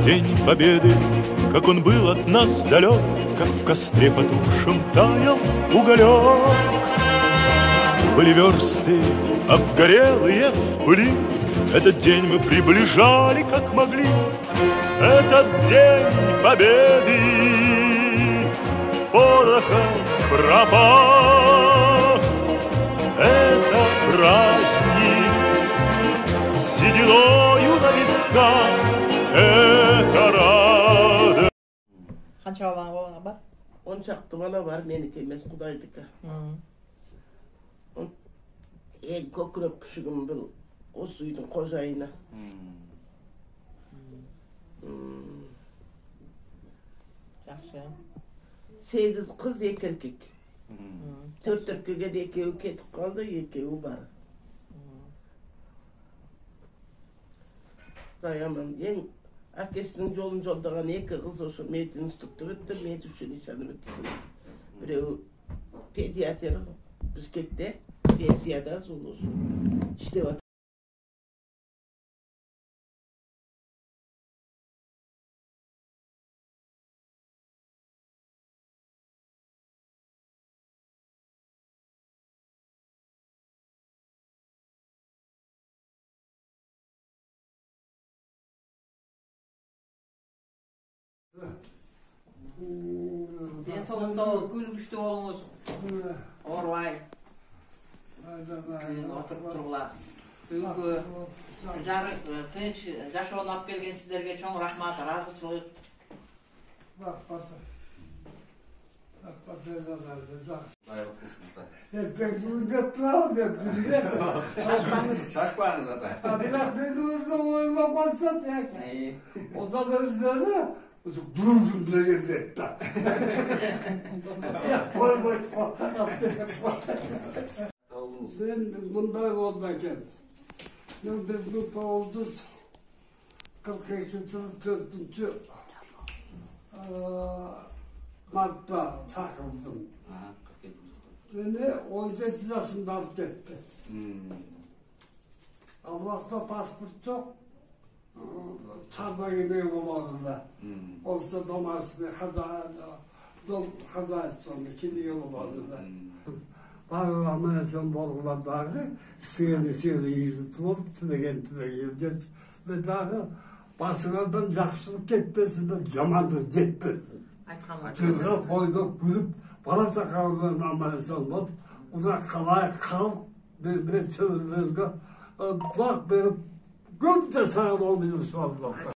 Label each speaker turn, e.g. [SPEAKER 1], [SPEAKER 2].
[SPEAKER 1] День Победы, как он был от нас далек, как в костре потухшем таял уголек. Были версты, обгорелые в пыли, этот день мы приближали, как могли. Этот день Победы, пороха пропах. Это праздник с сединою на висках. Это радость.
[SPEAKER 2] Qancha balаңыз болғанға бар?
[SPEAKER 3] 10 шақты бала бар, менікі емес, Құдайдікі. Ең көкірек күшігім бұл осы үйдің қожайыны.
[SPEAKER 2] Жақсы.
[SPEAKER 3] 8 қыз, 2 еркек. 4 еркекке де 2 кетіп қалды, 2 бар. Дайаман ең әкесінің жолын жолдаған 2 қыз ошы мейтін ұстықты бітті, мейт үшін нишаны бітті. Біреу педиатр Бішкекте, пенсияда сол ошы іштеп атыр.
[SPEAKER 2] Денсаулықта күлі күшті болыңыз. Орвай. Отырып тұрғыла. Үйгі жарық, тынч, жашауын алып келген сіздерге чоң рахмат, разылшылық.
[SPEAKER 4] Рахмат Ертеңсіздеп тұрау деп жүрген.
[SPEAKER 5] Шашпаңыз ата.
[SPEAKER 4] Бірақ мен өзім ойыма қосат яки. Одан өздері Грузин билерді. Мен бұндай болды екен. 1942 мартта шақырдым. Мені 17 жасымда алып кетті. Ал уақытта паспорт жоқ. Çarmıha болады da. Olsa domarsızlığı hazaristonu kimliğe болады da. Bağırlanan son bolgular vardı. Suyunu yürütüp olup tülegen yürütüp. Ve daha başılardan жақсылық кетпесinde жамандық жетпес. Сызға қойдық күліп, бала сақалынан аман-есен болып, ұзақ қалай қалып, бір сөзлерге құлақ беріп, көп de sağ olmayı sorduğum.